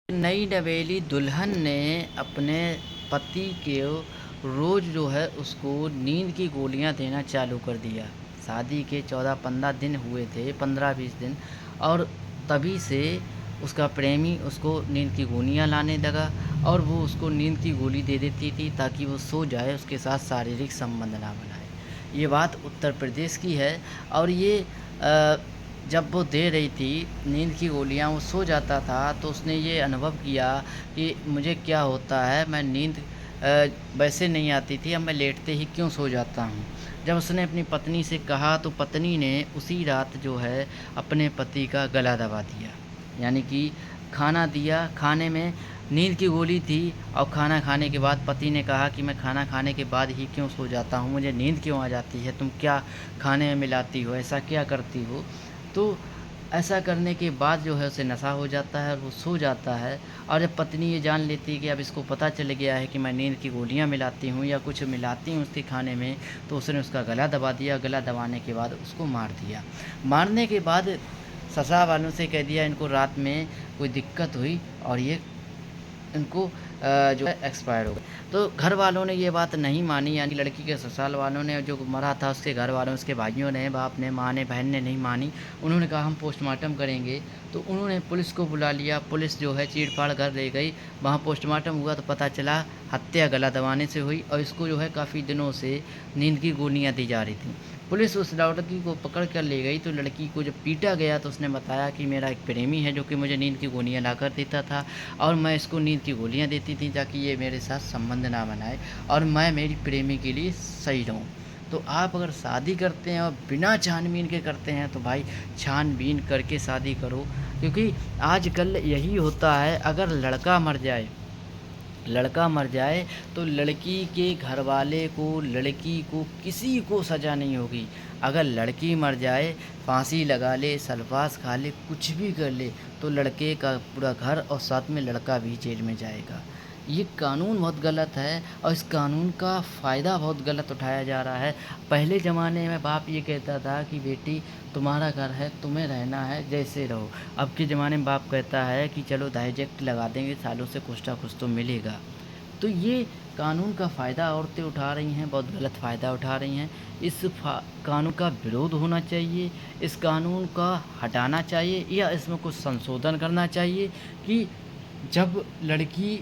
नई नवेली दुल्हन ने अपने पति को रोज़ जो है उसको नींद की गोलियां देना चालू कर दिया। शादी के 14-15 दिन हुए थे, 15-20 दिन। और तभी से उसका प्रेमी उसको नींद की गोलियां लाने लगा और वो उसको नींद की गोली दे देती थी ताकि वो सो जाए, उसके साथ शारीरिक संबंध ना बनाए। ये बात उत्तर प्रदेश की है। और ये अ, जब वो दे रही थी नींद की गोलियाँ, वो सो जाता था तो उसने ये अनुभव किया कि मुझे क्या होता है, मैं नींद वैसे नहीं आती थी, अब मैं लेटते ही क्यों सो जाता हूँ। जब उसने अपनी पत्नी से कहा तो पत्नी ने उसी रात जो है अपने पति का गला दबा दिया। यानी कि खाना दिया, खाने में नींद की गोली थी और खाना खाने के बाद पति ने कहा कि मैं खाना खाने के बाद ही क्यों सो जाता हूँ, मुझे नींद क्यों आ जाती है, तुम क्या खाने में मिलाती हो, ऐसा क्या करती हो। तो ऐसा करने के बाद जो है उसे नशा हो जाता है और वो सो जाता है। और जब पत्नी ये जान लेती है कि अब इसको पता चल गया है कि मैं नींद की गोलियाँ मिलाती हूँ या कुछ मिलाती हूँ उसके खाने में, तो उसने उसका गला दबा दिया। गला दबाने के बाद उसको मार दिया। मारने के बाद ससुराल वालों से कह दिया इनको रात में कोई दिक्कत हुई और ये इनको जो है एक्सपायर हो गए। तो घर वालों ने ये बात नहीं मानी, यानी लड़की के ससुराल वालों ने, जो मरा था उसके घर वालों, उसके भाइयों ने, बाप ने, माँ ने, बहन ने नहीं मानी। उन्होंने कहा हम पोस्टमार्टम करेंगे। तो उन्होंने पुलिस को बुला लिया। पुलिस जो है चीड़-फाड़ कर ले गई। वहाँ पोस्टमार्टम हुआ तो पता चला हत्या गला दबाने से हुई और इसको जो है काफ़ी दिनों से नींद की गोलियाँ दी जा रही थीं। पुलिस उस लड़की को पकड़ कर ले गई तो लड़की को जब पीटा गया तो उसने बताया कि मेरा एक प्रेमी है जो कि मुझे नींद की गोलियाँ लाकर देता था और मैं इसको नींद की गोलियाँ देती थी ताकि ये मेरे साथ संबंध ना बनाए और मैं मेरी प्रेमी के लिए सही रहूँ। तो आप अगर शादी करते हैं और बिना छानबीन के करते हैं तो भाई छानबीन करके शादी करो, क्योंकि आजकल यही होता है। अगर लड़का मर जाए तो लड़की के घरवाले को, लड़की को, किसी को सज़ा नहीं होगी। अगर लड़की मर जाए, फांसी लगा ले, सल्फास खा ले, कुछ भी कर ले, तो लड़के का पूरा घर और साथ में लड़का भी जेल में जाएगा। ये कानून बहुत गलत है और इस कानून का फ़ायदा बहुत गलत उठाया जा रहा है। पहले ज़माने में बाप ये कहता था कि बेटी तुम्हारा घर है, तुम्हें रहना है, जैसे रहो। अब के ज़माने में बाप कहता है कि चलो दहेज एक्ट लगा देंगे, सालों से कुछ ना कुछ तो मिलेगा। तो ये कानून का फ़ायदा औरतें उठा रही हैं, बहुत गलत फ़ायदा उठा रही हैं। इस कानून का विरोध होना चाहिए, इस कानून का हटाना चाहिए या इसमें कुछ संशोधन करना चाहिए कि जब लड़की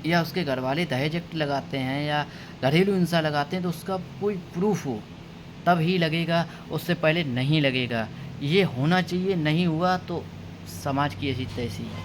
या उसके घरवाले दहेज एक्ट लगाते हैं या घरेलू हिंसा लगाते हैं तो उसका कोई प्रूफ़ हो, तब ही लगेगा, उससे पहले नहीं लगेगा। ये होना चाहिए, नहीं हुआ तो समाज की ऐसी तैसी है।